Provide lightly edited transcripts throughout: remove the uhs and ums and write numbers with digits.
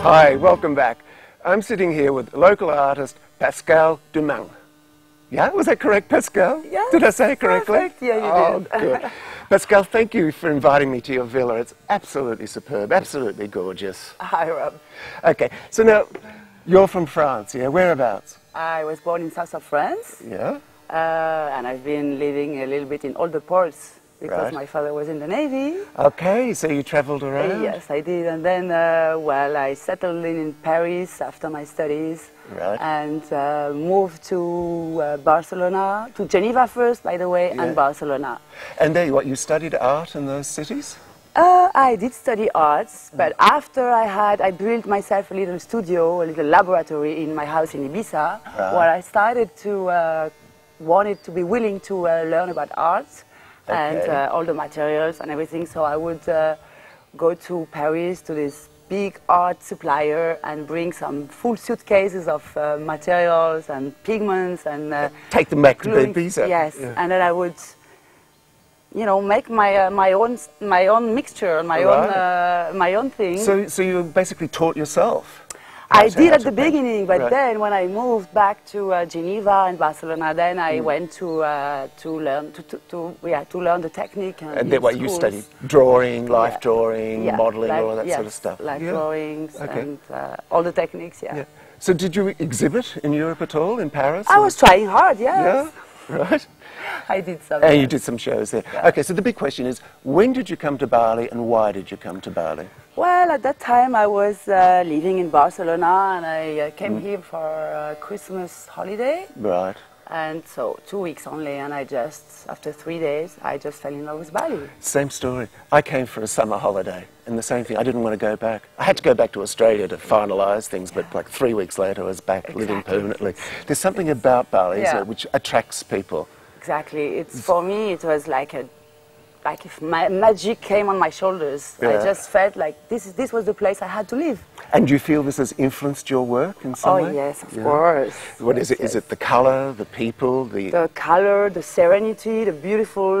Hi, welcome back. I'm sitting here with local artist Pascale Doumeng. Yeah, was that correct, Pascale? Yeah. Did I say it correctly? Perfect. Yeah, you did. Oh, good. Pascale, thank you for inviting me to your villa. It's absolutely superb, absolutely gorgeous. Hi, Rob. Okay, so now, you're from France, yeah? Whereabouts? I was born in south of France. Yeah? And I've been living a little bit in all the ports because Right. my father was in the Navy. Okay, so you travelled around? Yes, I did. And then, well, I settled in Paris after my studies. Right. And moved to Barcelona, to Geneva first, by the way, Yeah. and Barcelona. And there, what, you studied art in those cities? I did study arts, but after I built myself a little studio, a little laboratory in my house in Ibiza, where I started to wanted to be willing to learn about art and all the materials and everything. So I would go to Paris to this big art supplier and bring some full suitcases of materials and pigments and take them back to gluing. Ibiza. Yes, Yeah. and then I would, you know, make my own mixture, my own thing. So you basically taught yourself? I did how at to the paint. beginning, but Right. then when I moved back to Geneva and Barcelona, then I went to learn to learn the technique. And then what you studied? Drawing, life drawing, modelling, all that sort of stuff? Like Yeah. drawings Okay. and all the techniques, Yeah. So did you exhibit in Europe at all, in Paris? I was trying hard, yes. Yeah, right. I did some. And you did some shows there. Yeah. Okay, so the big question is, when did you come to Bali and why did you come to Bali? Well, at that time I was living in Barcelona and I came here for a Christmas holiday. Right. And so 2 weeks only, and after 3 days, I just fell in love with Bali. Same story. I came for a summer holiday and the same thing, I didn't want to go back. I had to go back to Australia to finalise things, but like 3 weeks later I was back living permanently. There's something about Bali isn't it, which attracts people. Exactly. For me, it was like if magic came on my shoulders. Yeah. I just felt like this was the place I had to live. And do you feel this has influenced your work in some way? Oh yes, of course. What yes, is it? Is it the colour, the people, the color, the serenity, the beautiful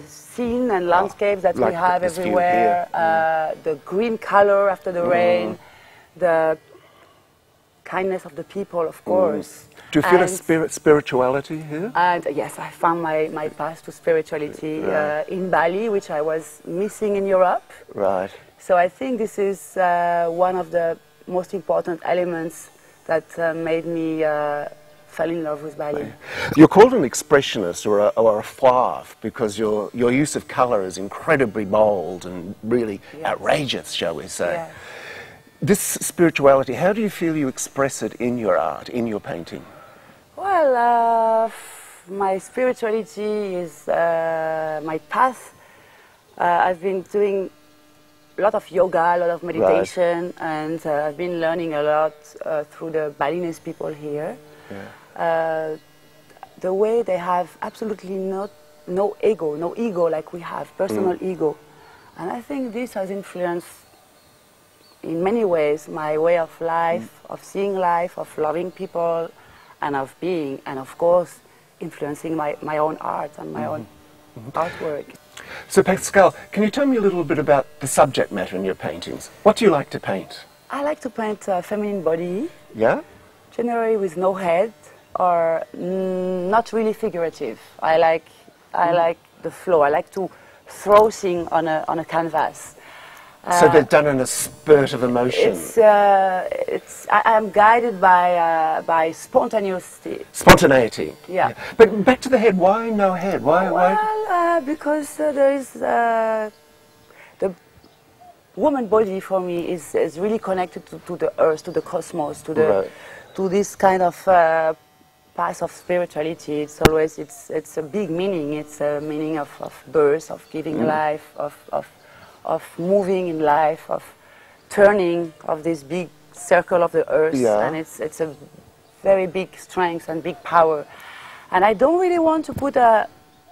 scene and landscapes that like we have this view everywhere, here. the green color after the rain, the kindness of the people, of course. Do you feel a spirituality here? And yes, I found my path to spirituality in Bali, which I was missing in Europe. Right. So I think this is one of the most important elements that made me fall in love with Bali. You're called an expressionist or a fauve because your use of colour is incredibly bold and really outrageous, shall we say. Yeah. This spirituality, how do you feel you express it in your art, in your painting? Well, my spirituality is my path. I've been doing a lot of yoga, a lot of meditation, and I've been learning a lot through the Balinese people here. Yeah. The way they have absolutely no ego like we have, personal ego. And I think this has influenced in many ways my way of life, of seeing life, of loving people, and of being, and of course, influencing my own art and my own artwork. So Pascale, can you tell me a little bit about the subject matter in your paintings? What do you like to paint? I like to paint a feminine body. Yeah? Generally with no head, or not really figurative. I like the flow. I like to throw things on a canvas. So they're done in a spurt of emotion. I'm guided by spontaneity. Spontaneity. Yeah. But back to the head. Why no head? Why? Because there is the woman body for me is really connected to the earth, to the cosmos, to this kind of path of spirituality. It's always it's a big meaning. It's a meaning of birth, of giving life, of moving in life, of turning of this big circle of the earth, and it's a very big strength and big power. And I don't really want to put a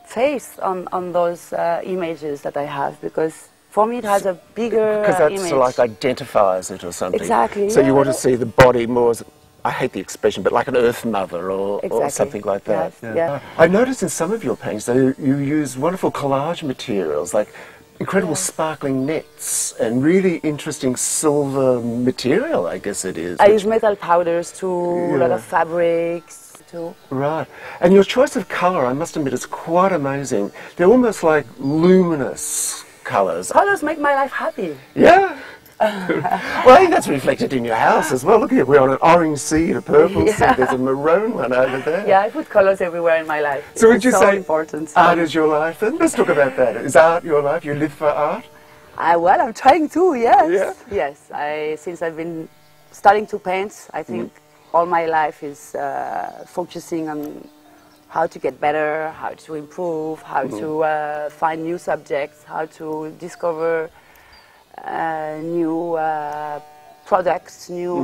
face on those images that I have, because for me it has a bigger because that's image. like identifies it or something. Exactly. So you want to see the body more as I hate the expression, but like an earth mother or something like that. Yes, yeah. I noticed in some of your paintings that you use wonderful collage materials, like incredible sparkling nets and really interesting silver material, I guess it is. I use metal powders too, a lot of fabrics too. Right. And your choice of colour, I must admit, is quite amazing. They're almost like luminous colours. Colours make my life happy. Yeah. Well, I think that's reflected in your house as well. Look here, we're on an orange seed, a purple seed, there's a maroon one over there. Yeah, I put colours everywhere in my life. So would you say important. art is your life then? Let's talk about that. Is art your life? You live for art? Well, I'm trying to, yes. Yeah? Yes, since I've been starting to paint, I think all my life is focusing on how to get better, how to improve, how to find new subjects, how to discover new products, new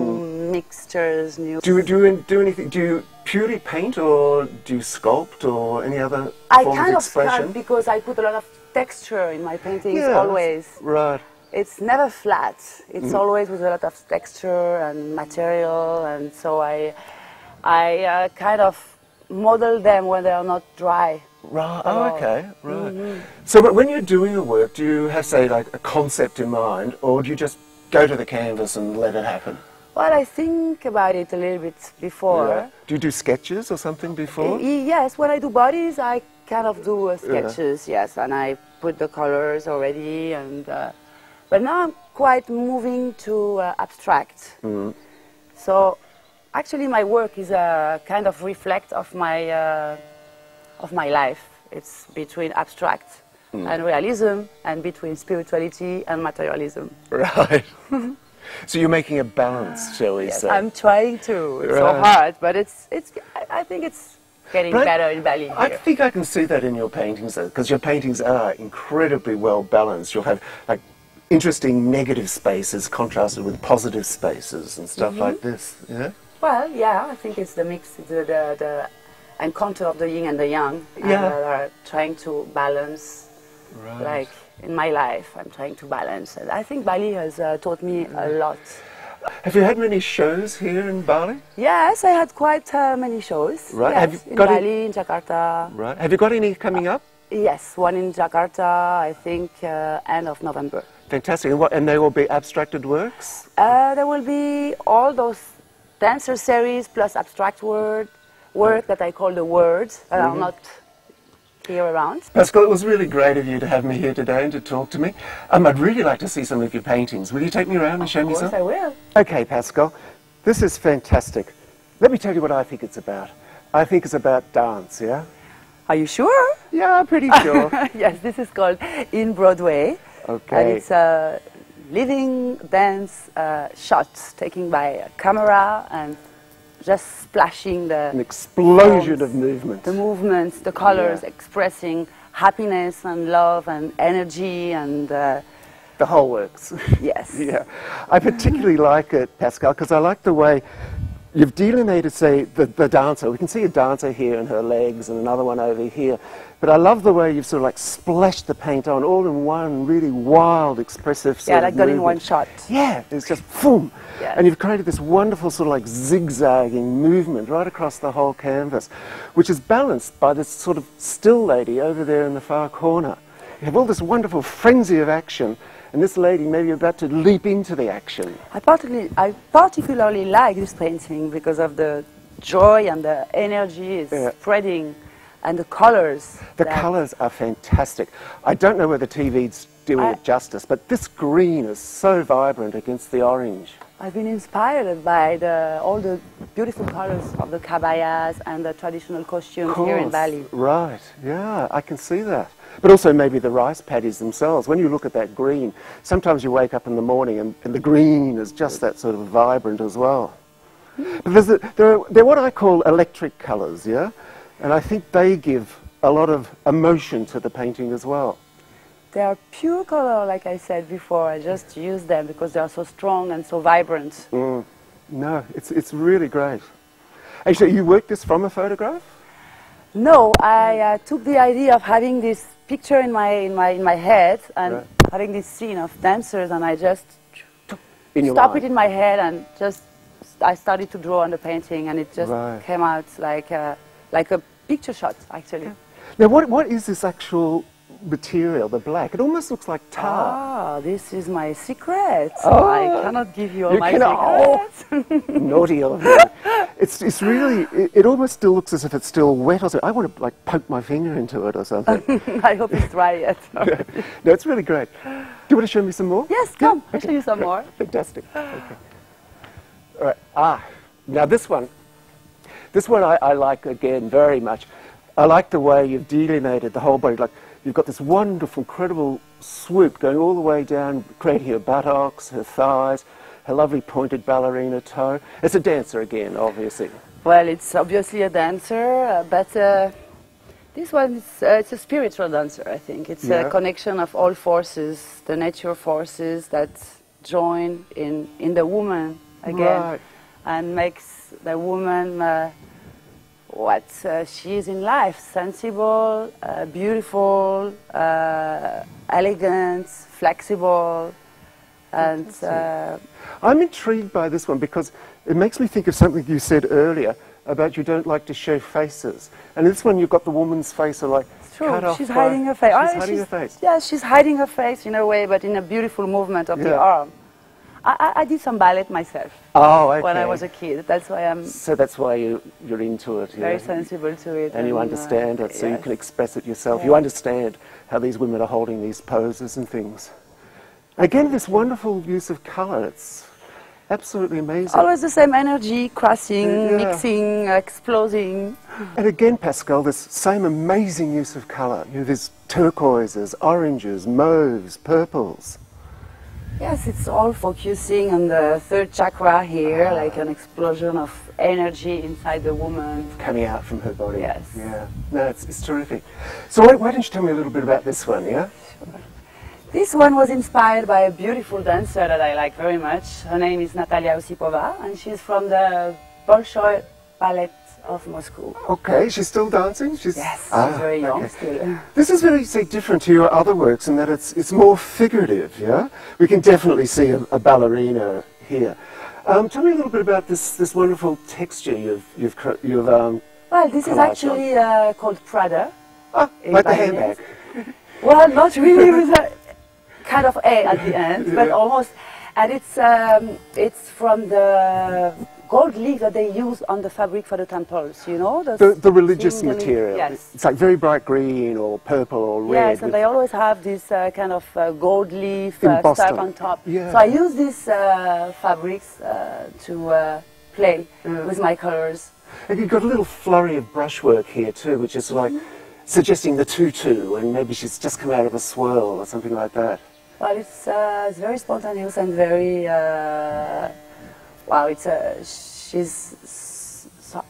mixtures, new... Do you do anything? Do you purely paint or do you sculpt or any other form of expression? I kind of sculpt because I put a lot of texture in my paintings always. Right. It's never flat. It's always with a lot of texture and material, and so I kind of model them when they are not dry. Right. Oh, okay. Right. So, when you're doing a work, do you have, say, like a concept in mind, or do you just go to the canvas and let it happen? Well, I think about it a little bit before. Yeah. Do you do sketches or something before? Yes. When I do bodies, I kind of do sketches. Yes, and I put the colors already. And but now I'm quite moving to abstract. So, actually, my work is a kind of reflect of my life. It's between abstract and realism, and between spirituality and materialism. Right. So you're making a balance, shall we say? I'm trying to. It's so hard, but I think it's getting better in Bali. I think I can see that in your paintings, because your paintings are incredibly well balanced. You'll have like interesting negative spaces contrasted with positive spaces and stuff like this. Yeah. Well, yeah, I think it's the mix, the encounter of the yin and the yang, and are trying to balance. Right. Like in my life, I'm trying to balance, and I think Bali has taught me a lot. Have you had many shows here in Bali? Yes, I had quite many shows. Right. Yes, Have you in got Bali, in Jakarta. Right. Have you got any coming up? Yes, one in Jakarta, I think end of November. Fantastic. And they will be abstracted works? There will be all those dancer series plus abstract work that I call the words that are not here around. Pascale, it was really great of you to have me here today and to talk to me. I'd really like to see some of your paintings. Will you take me around and show me some? Of course I will. Okay, Pascale, this is fantastic. Let me tell you what I think it's about. I think it's about dance, yeah? Are you sure? Yeah, I'm pretty sure. Yes, this is called In Broadway. Okay. And it's a living dance shots taken by a camera and just splashing an explosion of movement. The movements, the colors, expressing happiness and love and energy and... the whole works. Yes. Yeah. I particularly like it, Pascale, because I like the way you've delineated, say, the dancer. We can see a dancer here and her legs and another one over here. But I love the way you've sort of like splashed the paint on all in one really wild, expressive sort of like done in movement. one shot. Yeah, it's just boom. Yes. And you've created this wonderful sort of like zigzagging movement right across the whole canvas, which is balanced by this sort of still lady over there in the far corner. You have all this wonderful frenzy of action, and this lady maybe about to leap into the action. I particularly like this painting because of the joy and the energy it's spreading, and the colors. The colors are fantastic. I don't know whether TV's doing it justice, but this green is so vibrant against the orange. I've been inspired by all the beautiful colors of the kabayas and the traditional costumes here in Bali. Right, yeah, I can see that. But also maybe the rice paddies themselves. When you look at that green, sometimes you wake up in the morning and the green is just that sort of vibrant as well. But they're what I call electric colours, yeah? And I think they give a lot of emotion to the painting as well. They are pure color, like I said before. I just use them because they are so strong and so vibrant. No, it's really great. Actually, you worked this from a photograph? No, I took the idea of having this picture in my head and having this scene of dancers, and I just stop it in my head and just I started to draw on the painting, and it just came out like a picture shot, actually. Okay. Now, what is this actual material, the black? It almost looks like tar. Ah, this is my secret. Oh, I cannot give you all my secrets. Naughty of you. It's really, it almost still looks as if it's still wet or something. I want to like poke my finger into it or something. I hope it's dry yet. No, it's really great. Do you want to show me some more? Yes, come. I'll show you some more. Fantastic. Okay. All right. Now this one I like again very much. I like the way you've delineated the whole body. Like you've got this wonderful, incredible swoop going all the way down, creating her buttocks, her thighs, her lovely pointed ballerina toe. It's a dancer again, obviously. Well, it's obviously a dancer, but this one is it's a spiritual dancer, I think. It's a connection of all forces, the nature forces that join in the woman again, and makes the woman what she is in life: sensible, beautiful, elegant, flexible, and I'm intrigued by this one because it makes me think of something you said earlier about you don't like to show faces, and this one you've got the woman's face like cut off. She's hiding her face. She's hiding her face. Yeah, she's hiding her face in a way, but in a beautiful movement of the arm. I did some ballet myself. Oh, okay. When I was a kid. That's why I'm... So that's why you're into it. Very sensible to it. And you understand it, so you can express it yourself. You understand how these women are holding these poses and things. Again, this wonderful use of colour. It's absolutely amazing. Always the same energy, crossing, mixing, exploding. And again, Pascale, this same amazing use of colour. You know, there's turquoises, oranges, mauves, purples. Yes, it's all focusing on the third chakra here, like an explosion of energy inside the woman. Coming out from her body. Yes. Yeah. No, it's terrific. So why don't you tell me a little bit about this one, yeah? Sure. This one was inspired by a beautiful dancer that I like very much. Her name is Natalia Osipova, and she's from the Bolshoi Ballet of Moscow. Okay, she's still dancing? Yes, she's very young still. This is very, say, different to your other works in that it's more figurative, yeah? We can definitely see a ballerina here. Tell me a little bit about this wonderful texture you've well, this is actually called Prada. Like the handbag. Well, not really, with a kind of A at the end, but almost. And it's from the gold leaf that they use on the fabric for the temples, you know? The religious material. Yes. It's like very bright green or purple or red. Yes, and they always have this kind of gold leaf stuff on top. Yeah. So I use these fabrics to play with my colors. And you've got a little flurry of brushwork here too, which is like suggesting the tutu, and maybe she's just come out of a swirl or something like that. Well, it's very spontaneous and very... wow, she's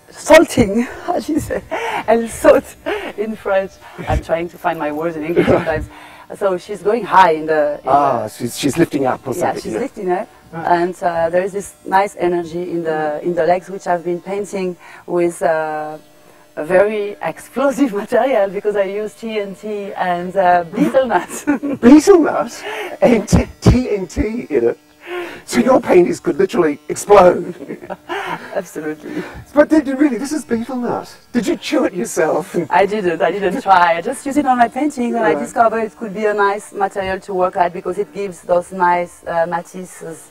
salting, how do you say, and saute in French. I'm trying to find my words in English sometimes. So she's going high in the... she's lifting up or something. Yeah, she's lifting up. And there is this nice energy in the legs, which I've been painting with a very explosive material because I use TNT and betel nut. Betel nut? And TNT in it? So your paintings could literally explode. Absolutely. But really, this is betel nut. Did you chew it yourself? I didn't try. I just used it on my paintings, and I discovered it could be a nice material to work at because it gives those nice matices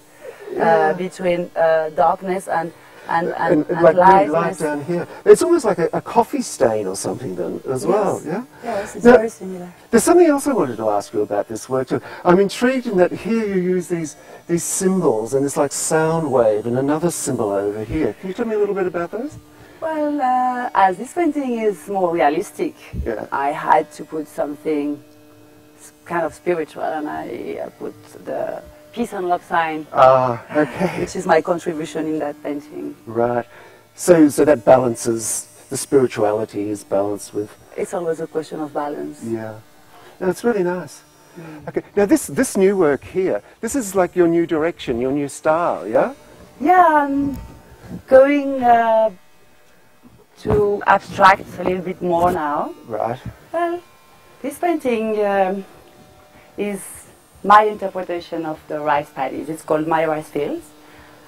between darkness and like really light down here. It's almost like a coffee stain or something then as well, yeah? Yes, it's very similar. There's something else I wanted to ask you about this work too. I'm intrigued in that here you use these symbols and this like sound wave and another symbol over here. Can you tell me a little bit about those? Well, as this painting is more realistic, I had to put something kind of spiritual, and I put the peace and love sign, which is my contribution in that painting. Right. So that balances, the spirituality is balanced with... It's always a question of balance. Yeah. No, it's really nice. Okay. Now this new work here, this is like your new direction, your new style, yeah? Yeah, I'm going to abstract a little bit more now. Right. Well, this painting is my interpretation of the rice paddies. It's called My Rice Fields.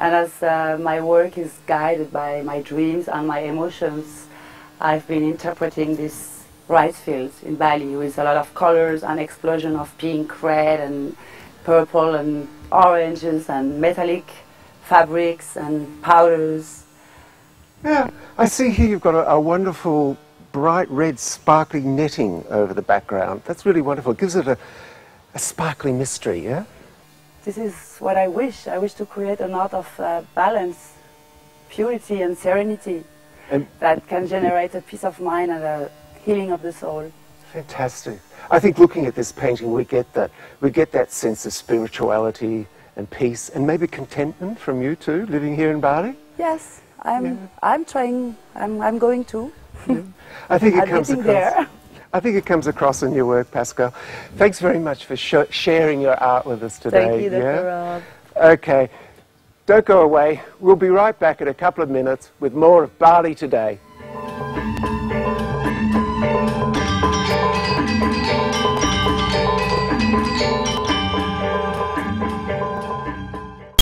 And as my work is guided by my dreams and my emotions, I've been interpreting these rice fields in Bali with a lot of colors and explosion of pink, red and purple and oranges and metallic fabrics and powders. Yeah, I see here you've got a wonderful bright red sparkling netting over the background. That's really wonderful. It gives it a sparkly mystery, yeah? This is what I wish. I wish to create an art of balance, purity and serenity that can generate a peace of mind and a healing of the soul. Fantastic. I think looking at this painting, we get that. We get that sense of spirituality and peace and maybe contentment from you too, living here in Bali? Yes, I'm trying. I'm going to. Yeah. I think it comes across. There. I think it comes across in your work, Pascale. Thanks very much for sharing your art with us today. Thank you, Dr. Rob. Okay, don't go away. We'll be right back in a couple of minutes with more of Bali Today.